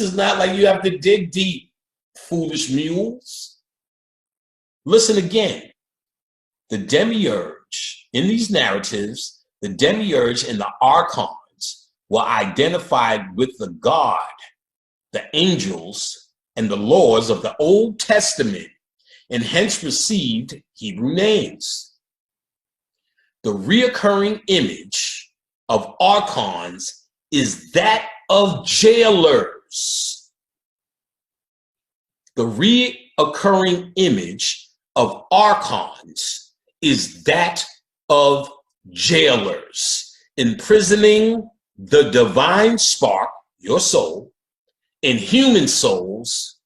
is not like you have to dig deep, foolish mules. Listen again. The demiurge in these narratives, the demiurge and the archons were identified with the God, the angels, and the laws of the Old Testament, and hence received Hebrew names. The reoccurring image of archons is that of jailers. The reoccurring image of archons is that of jailers, imprisoning the divine spark, your soul, in human souls,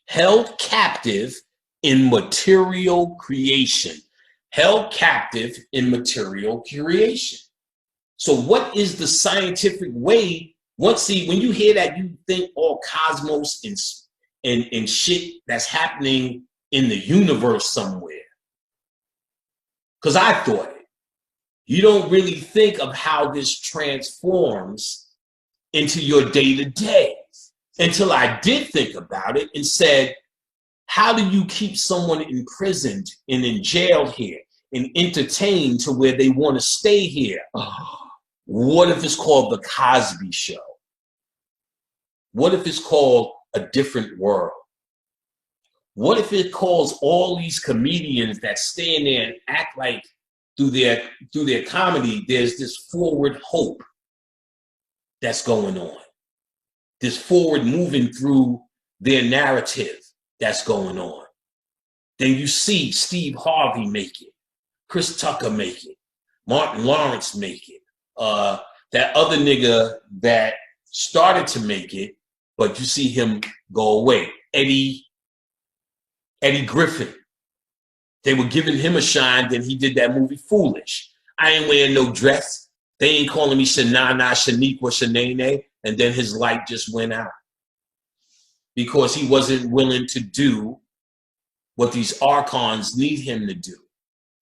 held captive in material creation. Held captive in material creation. So what is the scientific way? When you hear that, you think all cosmos and shit that's happening in the universe somewhere. Because I thought it. You don't really think of how this transforms into your day-to-day until I did think about it and said, how do you keep someone imprisoned and in jail here and entertained to where they want to stay here? What if it's called The Cosby Show? What if it's called A Different World? What if it calls all these comedians that stay in there and act like through their comedy, there's this forward hope that's going on, this forward moving through their narrative that's going on. Then you see Steve Harvey make it, Chris Tucker make it, Martin Lawrence make it, that other nigga that started to make it, but you see him go away, Eddie Griffin. They were giving him a shine, then he did that movie Foolish. I ain't wearing no dress. They ain't calling me Shanana, Shaniqua, Shanae, and then his light just went out. Because he wasn't willing to do what these archons need him to do.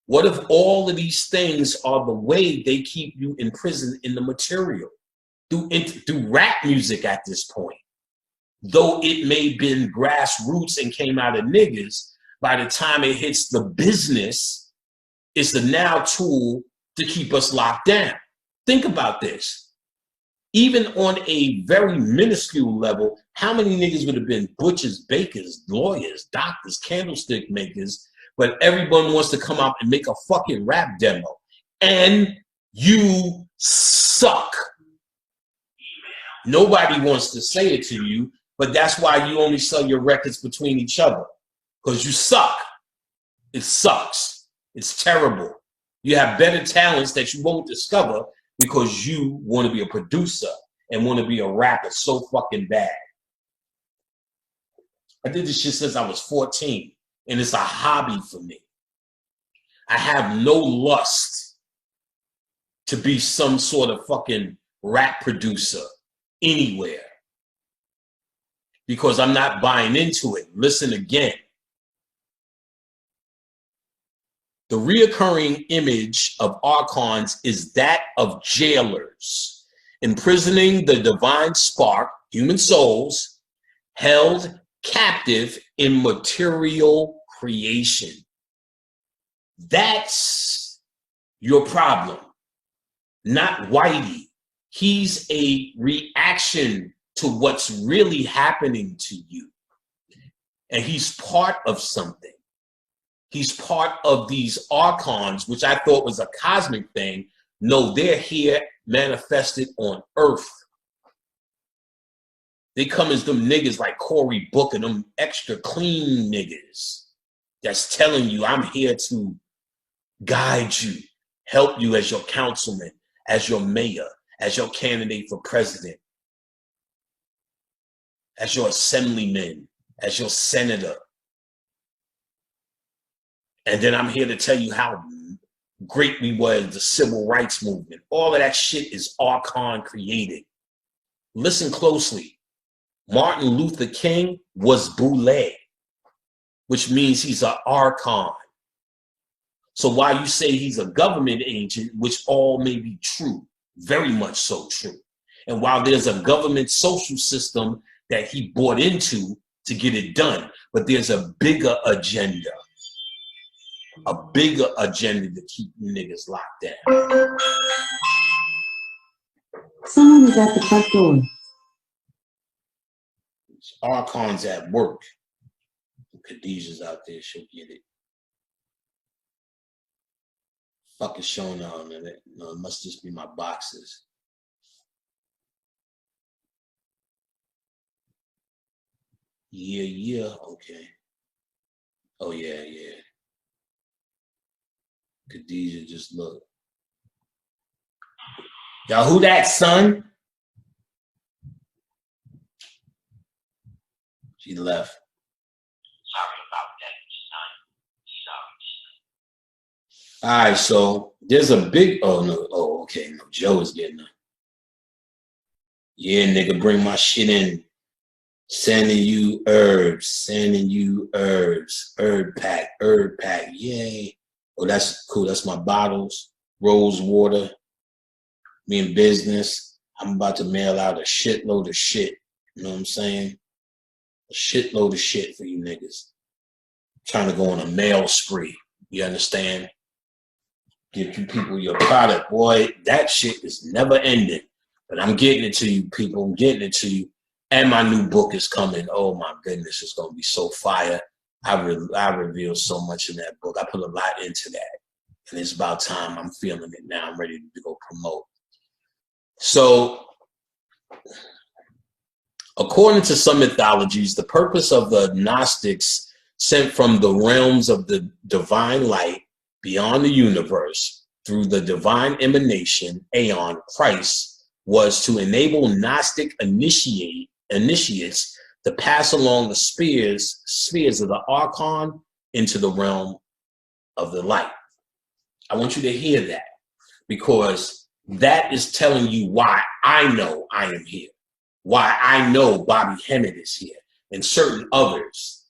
What if all of these things are the way they keep you imprisoned in the material? Through rap music at this point. Though it may have been grassroots and came out of niggas, by the time it hits the business, it's the now tool to keep us locked down. Think about this. Even on a very minuscule level, how many niggas would have been butchers, bakers, lawyers, doctors, candlestick makers, but everyone wants to come out and make a fucking rap demo. And you suck. Nobody wants to say it to you, but that's why you only sell your records between each other. Because you suck. It sucks. It's terrible. You have better talents that you won't discover because you want to be a producer and want to be a rapper so fucking bad. I did this shit since I was 14, and it's a hobby for me. I have no lust to be some sort of fucking rap producer anywhere because I'm not buying into it. Listen again. The reoccurring image of archons is that of jailers, imprisoning the divine spark, human souls, held captive in material creation. That's your problem, not Whitey. He's a reaction to what's really happening to you. And he's part of something. He's part of these archons, which I thought was a cosmic thing. No, they're here manifested on earth. They come as them niggas like Cory Booker, them extra clean niggas that's telling you, I'm here to guide you, help you as your councilman, as your mayor, as your candidate for president, as your assemblyman, as your senator. And then I'm here to tell you how great we were in the civil rights movement. All of that shit is archon created. Listen closely. Martin Luther King was Boule, which means he's an archon. So while you say he's a government agent, which all may be true, very much so true, And while there's a government social system that he bought into to get it done, but there's a bigger agenda to keep you niggas locked down. Someone is at the front door. Archon's at work. Khadijah's out there, she'll get it. Fuck is showing on it. No, it must just be my boxes. Yeah, okay. Oh yeah. Khadijah, just look. Y'all, who that, son? She left. Sorry about that, son. Sorry. All right, so there's a big. Okay. No, Joe is getting her. Yeah, nigga, bring my shit in. Sending you herbs. Herb pack. Yay. Oh, that's cool. That's my bottles. Rose water. Me in business. I'm about to mail out a shitload of shit. You know what I'm saying? A shitload of shit for you niggas. Trying to go on a mail spree. You understand? Give you people your product. Boy, that shit is never ending. But I'm getting it to you, people. I'm getting it to you. And my new book is coming. Oh my goodness, it's gonna be so fire. I revealed so much in that book. I put a lot into that. And it's about time. I'm feeling it now. I'm ready to go promote. So, according to some mythologies, the purpose of the Gnostics sent from the realms of the divine light beyond the universe through the divine emanation, Aeon, Christ, was to enable Gnostic initiates to pass along the spheres of the Archon into the realm of the light. I want you to hear that, because that is telling you why I know I am here, why I know Bobby Hemmett is here, and certain others.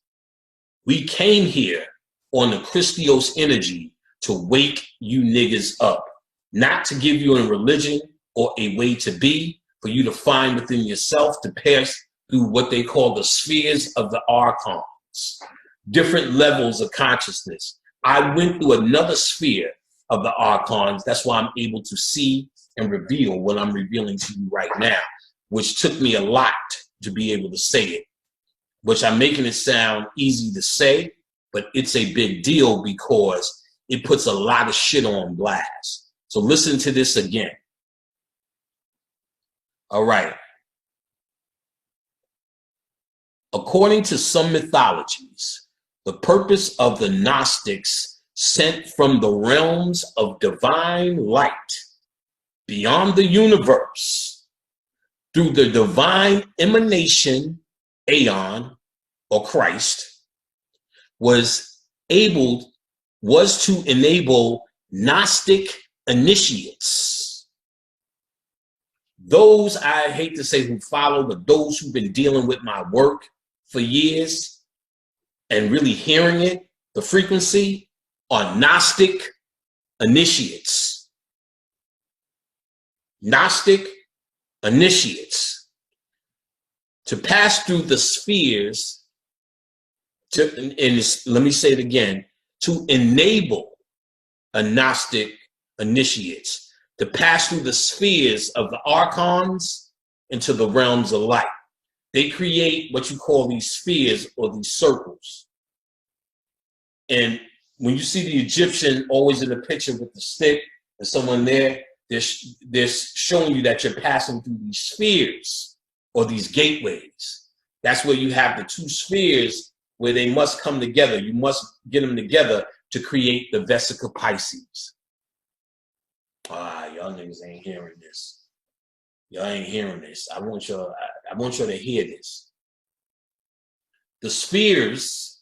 We came here on the Christos energy to wake you niggas up, not to give you a religion or a way to be, for you to find within yourself to pass through what they call the spheres of the archons, different levels of consciousness. I went through another sphere of the archons. That's why I'm able to see and reveal what I'm revealing to you right now, which took me a lot to be able to say it, which I'm making it sound easy to say, but it's a big deal because it puts a lot of shit on blast. So listen to this again. All right. According to some mythologies, the purpose of the Gnostics sent from the realms of divine light beyond the universe through the divine emanation, Aeon, or Christ, was to enable Gnostic initiates. Those, I hate to say who follow, but those who've been dealing with my work for years and really hearing it, the frequency, are Gnostic initiates. Gnostic initiates. To pass through the spheres, let me say it again, to enable a Gnostic initiates to pass through the spheres of the archons into the realms of light. They create what you call these spheres or these circles. And when you see the Egyptian always in the picture with the stick and someone there, they're showing you that you're passing through these spheres or these gateways. That's where you have the two spheres where they must come together. You must get them together to create the Vesica Pisces. Y'all niggas ain't hearing this. Y'all ain't hearing this. I want y'all to hear this. The spheres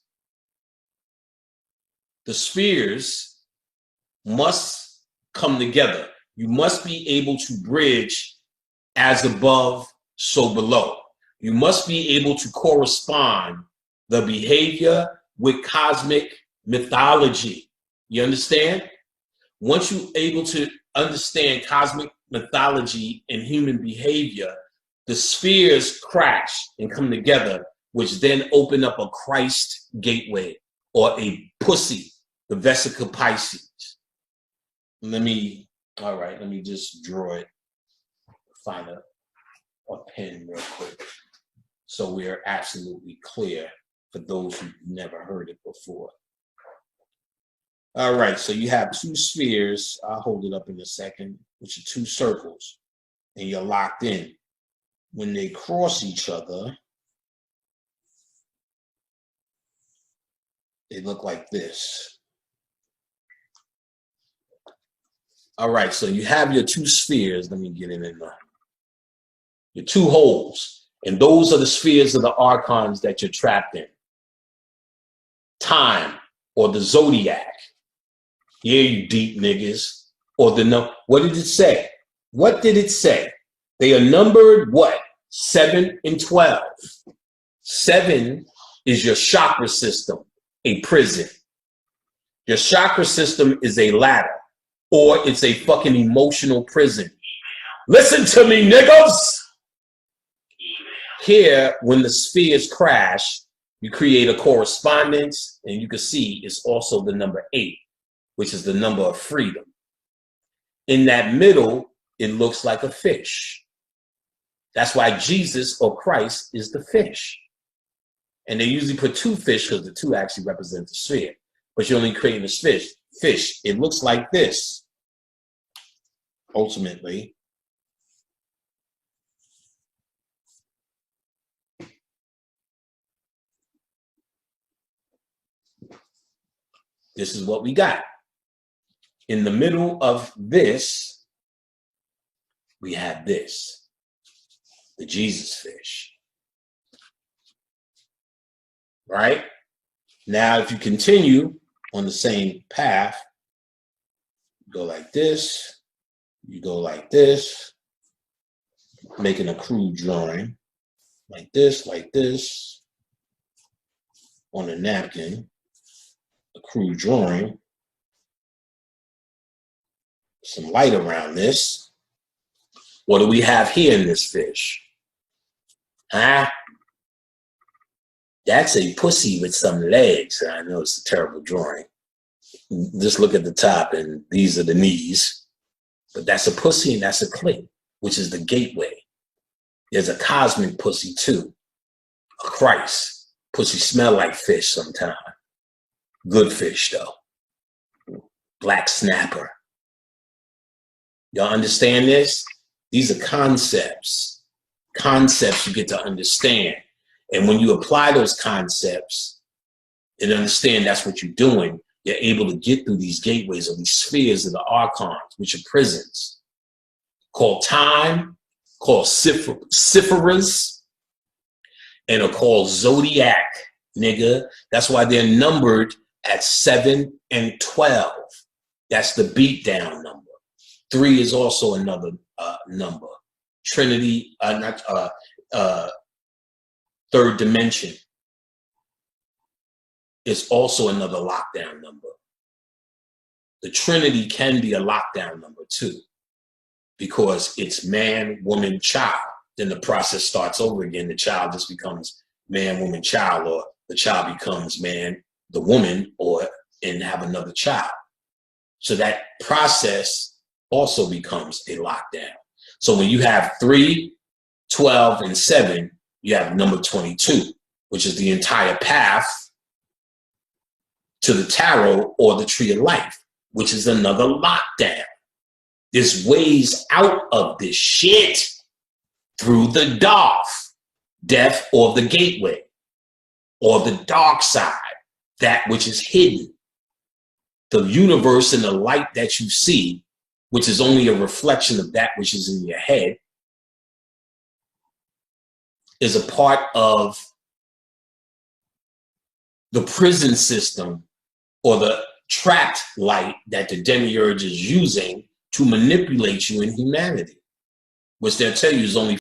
must come together. You must be able to bridge as above, so below. You must be able to correspond the behavior with cosmic mythology. You understand? Once you're able to understand cosmic mythology and human behavior, the spheres crash and come together, which then open up a Christ gateway or a pussy, the vesica Pisces. Let me just draw it, find a pen real quick, so we're absolutely clear for those who've never heard it before. All right, so you have two spheres. I'll hold it up in a second, which are two circles, and you're locked in. When they cross each other, they look like this. All right, so you have your two spheres. Let me get it in there. Your two holes, and those are the spheres of the archons that you're trapped in. Time, or the zodiac. Yeah, you deep niggas. Or what did it say? What did it say? They are numbered what? 7 and 12. 7 is your chakra system, a prison. Your chakra system is a ladder, or it's a fucking emotional prison. Listen to me, niggas. Here, when the spheres crash, you create a correspondence, and you can see it's also the number 8, which is the number of freedom. In that middle, it looks like a fish. That's why Jesus or Christ is the fish. And they usually put 2 fish because the 2 actually represent the sphere. But you're only creating this fish. It looks like this. Ultimately, this is what we got. In the middle of this, we have this, the Jesus fish. Right? Now, if you continue on the same path, you go like this, you go like this, making a crude drawing, like this, on a napkin, a crude drawing, some light around this. What do we have here in this fish? Huh? That's a pussy with some legs. I know it's a terrible drawing. Just look at the top, and these are the knees. But that's a pussy and that's a clit, which is the gateway. There's a cosmic pussy too, a Christ. Pussy smell like fish sometimes. Good fish though. Black snapper. Y'all understand this? These are concepts. Concepts you get to understand. And when you apply those concepts and understand that's what you're doing, you're able to get through these gateways or these spheres of the archons, which are prisons, called time, called cypheras, and are called zodiac, nigga. That's why they're numbered at 7 and 12. That's the beatdown number. 3 is also another number. Trinity, third dimension is also another lockdown number. The Trinity can be a lockdown number too, because it's man, woman, child. Then the process starts over again. The child just becomes man, woman, child, or the child becomes man, the woman, and have another child. So that process also becomes a lockdown. So when you have 3, 12, and 7, you have number 22, which is the entire path to the tarot or the tree of life, which is another lockdown. There's ways out of this shit through the death or the gateway, or the dark side, that which is hidden. The universe and the light that you see, which is only a reflection of that which is in your head, is a part of the prison system or the trapped light that the demiurge is using to manipulate you in humanity, which they'll tell you is only